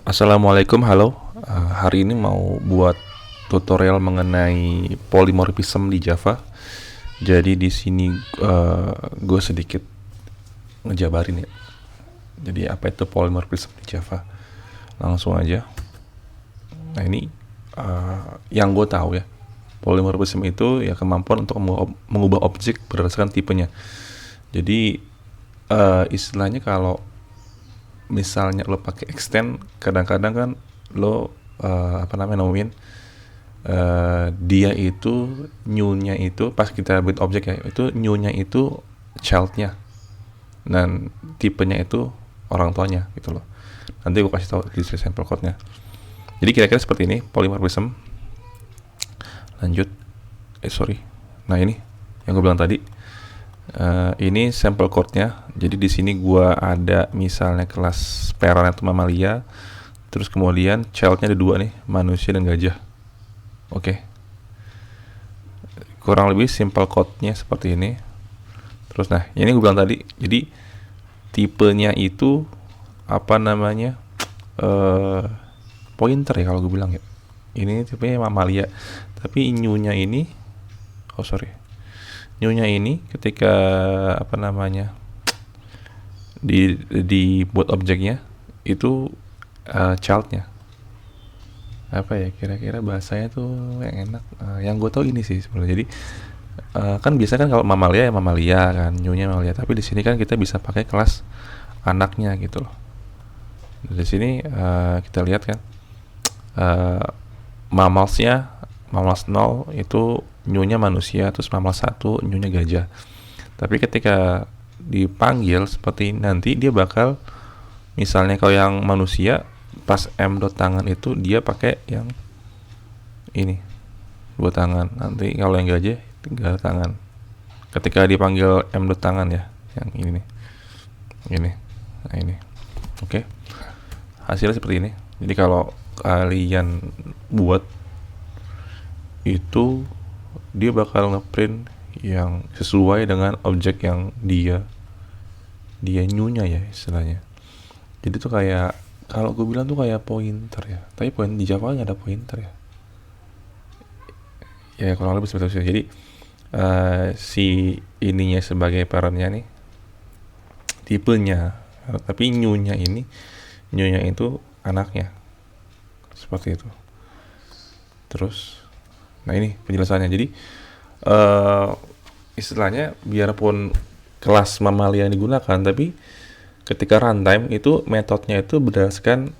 Assalamualaikum, halo. Hari ini mau buat tutorial mengenai polymorphism di Java. Jadi di sini gue sedikit ngejabarin ya. Jadi apa itu polymorphism di Java? Langsung aja. Nah ini yang gue tahu ya. Polymorphism itu ya kemampuan untuk mengubah objek berdasarkan tipenya. Jadi istilahnya kalau misalnya lo pakai extend, kadang-kadang kan lo nemuin dia itu new-nya itu pas kita build objek ya, itu new-nya itu child-nya dan tipenya itu orang tuanya gitu loh. Nanti gue kasih tahu di sampel code-nya. Jadi kira-kira seperti ini polymorphism. Lanjut. Nah ini yang gue bilang tadi. Ini sampel code-nya. Jadi di sini gua ada misalnya kelas parent itu mamalia, terus kemudian child-nya ada dua nih, manusia dan gajah. Oke. Kurang lebih simple code-nya seperti ini. Terus nah, ini gue bilang tadi. Jadi tipenya itu pointer ya kalau gue bilang ya. Ini tipenya mamalia. Tapi new-nya ini new-nya ini ketika dibuat objeknya itu child-nya kira-kira bahasanya tuh yang enak. Yang gue tau ini sih sebenarnya. Jadi kan biasanya kan kalau mamalia ya mamalia kan, new-nya mamalia. Tapi di sini kan kita bisa pakai kelas anaknya gitu loh. Di sini kita lihat kan mammals 0 itu new-nya manusia, terus mammals 1 new-nya gajah. Tapi ketika dipanggil seperti nanti dia bakal misalnya kalau yang manusia pas tangan itu dia pakai yang ini 2 tangan. Nanti kalau yang gajah 3 tangan. Ketika dipanggil tangan ya, yang ini nih. Nah ini. Oke. Hasilnya seperti ini. Jadi kalau kalian buat itu dia bakal ngeprint yang sesuai dengan objek yang dia new-nya ya istilahnya. Jadi tuh kayak kalau gue bilang tuh kayak pointer ya. Tapi di Java nggak ada pointer ya. Ya kurang lebih seperti itu. Jadi si ininya sebagai parentnya nih tipenya, tapi new-nya itu anaknya seperti itu. Terus nah ini penjelasannya. Jadi istilahnya biarpun kelas mamalia yang digunakan, tapi ketika runtime itu metodenya itu berdasarkan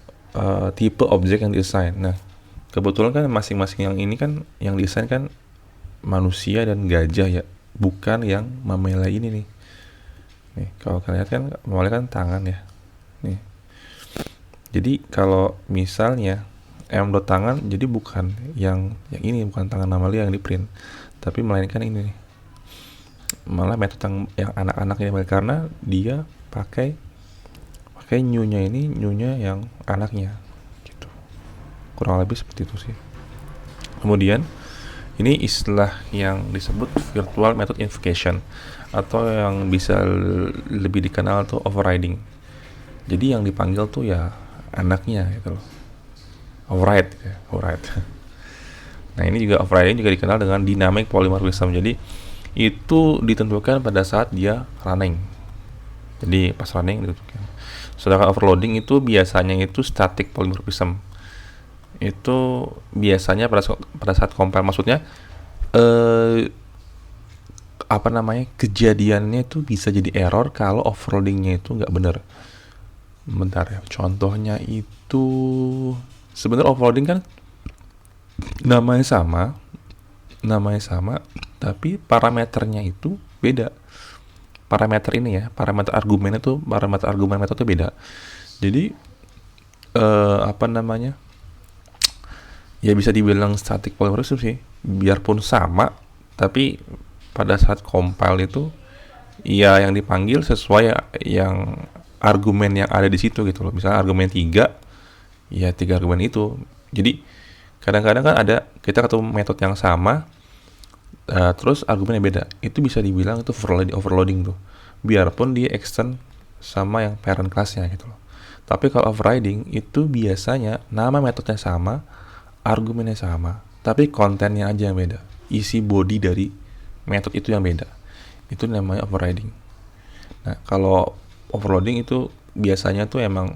tipe objek yang diassign. Nah kebetulan kan masing-masing yang ini kan yang diassign kan manusia dan gajah ya, bukan yang mamalia ini nih. Nih kalau kalian lihat kan mamalia kan tangan ya. Nih. Jadi kalau misalnya tangan, jadi bukan yang ini, bukan tangan mamalia yang di print, tapi melainkan ini nih, malah metode yang anak-anak ini, karena dia pakai new-nya yang anaknya gitu. Kurang lebih seperti itu sih. Kemudian ini istilah yang disebut virtual method invocation atau yang bisa lebih dikenal tuh overriding. Jadi yang dipanggil tuh ya anaknya gitu loh. Override. Nah ini juga overriding juga dikenal dengan dynamic polymorphism. Jadi itu ditentukan pada saat dia running. Jadi pas running ditentukan. Sedangkan overloading itu biasanya itu static polymorphism. Itu biasanya pada saat compile, maksudnya kejadiannya itu bisa jadi error kalau overloadingnya itu nggak benar. Bentar ya, contohnya itu sebenarnya overloading kan namanya sama, tapi parameternya itu beda. Parameter ini ya, parameter argumen metode beda. Jadi ya bisa dibilang static polymorphism sih, biarpun sama, tapi pada saat compile itu ya yang dipanggil sesuai yang argumen yang ada di situ gitu loh. Misalnya argumen 3, ya 3 argumen itu. Jadi kadang-kadang kan ada kita ketemu metode yang sama, terus argumennya beda. Itu bisa dibilang itu overloading tuh. Biarpun dia extend sama yang parent class-nya gitu loh. Tapi kalau overriding itu biasanya nama metodenya sama, argumennya sama, tapi kontennya aja yang beda. Isi body dari metode itu yang beda. Itu namanya overriding. Nah, kalau overloading itu biasanya tuh emang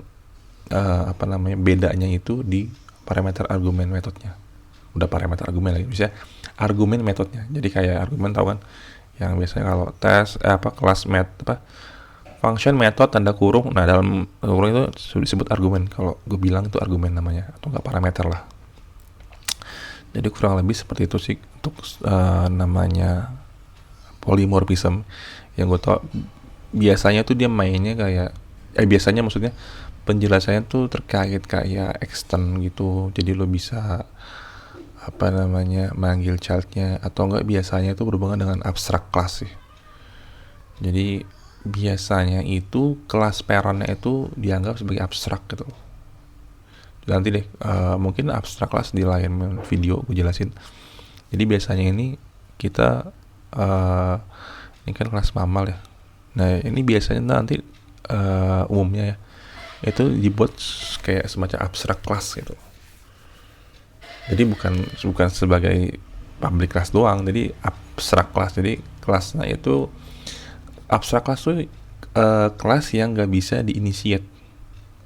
bedanya itu di parameter argumen metodenya. Udah parameter argumen lagi, misalnya argumen metodenya. Jadi kayak argumen tahu kan, yang biasanya kalau tes kelas function method tanda kurung. Nah, dalam kurung itu disebut argumen. Kalau gue bilang itu argumen namanya, atau enggak parameter lah. Jadi kurang lebih seperti itu sih untuk namanya polymorphism. Yang gue tau biasanya tuh dia mainnya kayak biasanya maksudnya penjelasannya tuh terkait kayak extend gitu. Jadi lo bisa manggil childnya, atau enggak biasanya itu berhubungan dengan abstract class sih. Jadi biasanya itu kelas parentnya itu dianggap sebagai abstrak gitu. Nanti deh mungkin abstrak class di lain video gue jelasin. Jadi biasanya ini kita ini kan kelas mamal ya. Nah ini biasanya nanti umumnya ya itu dibuat kayak semacam abstrak class gitu. Jadi bukan sebagai public class doang, jadi abstrak class. Jadi kelasnya itu abstrak class tuh kelas yang nggak bisa diinitiate,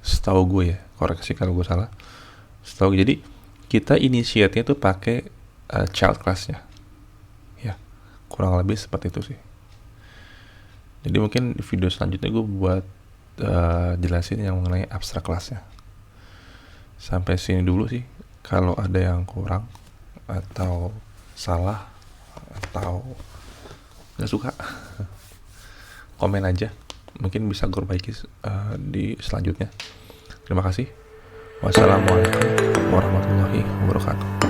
setahu gue ya, koreksi kalau gue salah. Setahu gue, jadi kita initiate-nya tuh pakai child class-nya, ya kurang lebih seperti itu sih. Jadi mungkin di video selanjutnya gue buat jelasin yang mengenai abstrak class-nya. Sampai sini dulu sih. Kalau ada yang kurang atau salah atau nggak suka, komen aja, mungkin bisa gue perbaiki di selanjutnya. Terima kasih. Wassalamualaikum warahmatullahi wabarakatuh.